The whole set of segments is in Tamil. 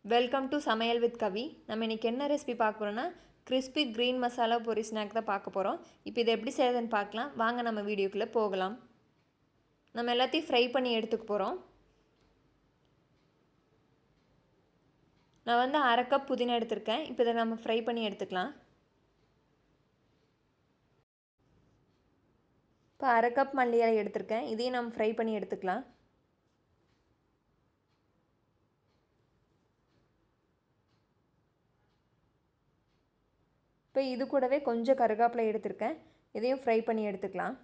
வெல்கம் டு சமையல் வித் கவி. நம்ம இன்றைக்கி என்ன ரெசிபி பார்க்க போகிறோன்னா கிறிஸ்பி க்ரீன் மசாலா பொரி ஸ்நாக் தான் பார்க்க போகிறோம். இப்போ இதை எப்படி செய்யறதுன்னு பார்க்கலாம். வாங்க நம்ம வீடியோக்குள்ளே போகலாம். நம்ம எல்லாத்தையும் ஃப்ரை பண்ணி எடுத்துக்க போகிறோம். நான் வந்து 1/2 கப் புதினா எடுத்திருக்கேன். இப்போ இதை நம்ம ஃப்ரை பண்ணி எடுத்துக்கலாம். இப்போ 1/2 கப் மல்லி இலை எடுத்திருக்கேன். இதையும் நம்ம ஃப்ரை பண்ணி எடுத்துக்கலாம். இப்போ இது கூடவே கொஞ்சம் கருவேப்பிலை எடுத்திருக்கேன். இதையும் ஃப்ரை பண்ணி எடுத்துக்கலாம்.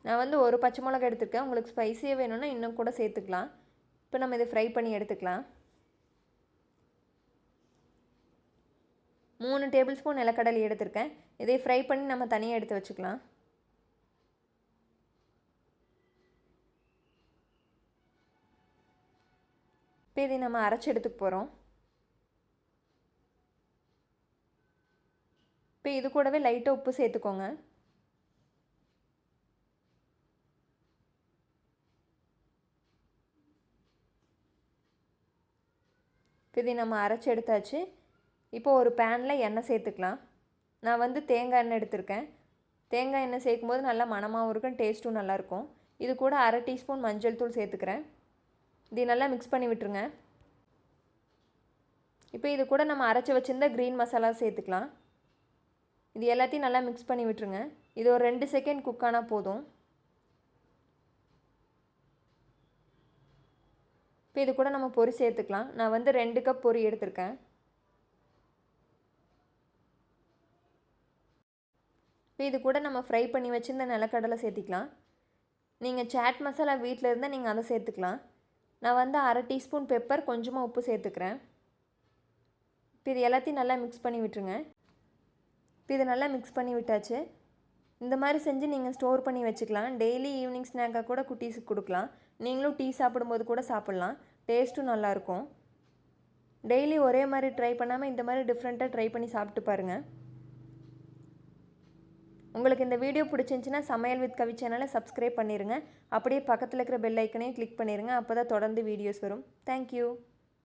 நான் வந்து ஒரு பச்சை மிளகாய் எடுத்துருக்கேன். உங்களுக்கு ஸ்பைஸியாக வேணும்னா இன்னும் கூட சேர்த்துக்கலாம். இப்போ நம்ம இதை ஃப்ரை பண்ணி எடுத்துக்கலாம். 3 டேபிள் ஸ்பூன் நிலக்கடலை எடுத்திருக்கேன். இதை ஃப்ரை பண்ணி நம்ம தனியாக எடுத்து வச்சுக்கலாம். இப்போ இதை நம்ம அரைச்சி எடுத்துக்க போகிறோம். இப்போ இது கூடவே லைட்டாக உப்பு சேர்த்துக்கோங்க. இப்போ இதை நம்ம அரைச்சி எடுத்தாச்சு. இப்போ ஒரு பேனில் எண்ணெய் சேர்த்துக்கலாம். நான் வந்து தேங்காய் எண்ணெய் எடுத்திருக்கேன். தேங்காய் எண்ணெய் சேர்க்கும்போது நல்லா மணமாகவும் இருக்கும், டேஸ்ட்டும் நல்லாயிருக்கும். இது கூட 1/2 டீஸ்பூன் மஞ்சள் தூள் சேர்த்துக்கிறேன். இதை நல்லா மிக்ஸ் பண்ணி விட்டுருங்க. இப்போ இது கூட நம்ம அரைச்சி வச்சுருந்த க்ரீன் மசாலா சேர்த்துக்கலாம். இது எல்லாத்தையும் நல்லா மிக்ஸ் பண்ணி விட்டுருங்க. இது ஒரு 2 செகண்ட் குக் ஆனால் போதும். இப்போ இது கூட நம்ம பொரி சேர்த்துக்கலாம். நான் வந்து 2 கப் பொரி எடுத்திருக்கேன். இப்போ இது கூட நம்ம ஃப்ரை பண்ணி வச்சுருந்த நிலக்கடலை சேர்த்திக்கலாம். நீங்கள் சாட் மசாலா வீட்டில் இருந்தால் நீங்கள் அதை சேர்த்துக்கலாம். நான் வந்து 1/2 டீஸ்பூன் பெப்பர், கொஞ்சமாக உப்பு சேர்த்துக்கிறேன். இப்போ இது எல்லாத்தையும் நல்லா மிக்ஸ் பண்ணி விட்டுருங்க. இப்போ இதை நல்லா மிக்ஸ் பண்ணி விட்டாச்சு. இந்த மாதிரி செஞ்சு நீங்கள் ஸ்டோர் பண்ணி வச்சுக்கலாம். டெய்லி ஈவினிங் ஸ்நாக்காக கூட குட்டீஸுக்கு கொடுக்கலாம். நீங்களும் டீ சாப்பிடும்போது கூட சாப்பிட்லாம். டேஸ்ட்டும் நல்லாயிருக்கும். டெய்லி ஒரே மாதிரி ட்ரை பண்ணாமல் இந்த மாதிரி டிஃப்ரெண்ட்டாக ட்ரை பண்ணி சாப்பிட்டு பாருங்கள். உங்களுக்கு இந்த வீடியோ பிடிச்சிருந்துச்சின்னா சமையல் வித் கவி சேனலை சப்ஸ்கிரைப் பண்ணிடுங்க. அப்படியே பக்கத்தில் இருக்கிற பெல் ஐக்கனையும் கிளிக் பண்ணிடுங்க. அப்போ தான் தொடர்ந்து வீடியோஸ் வரும். தேங்க்யூ.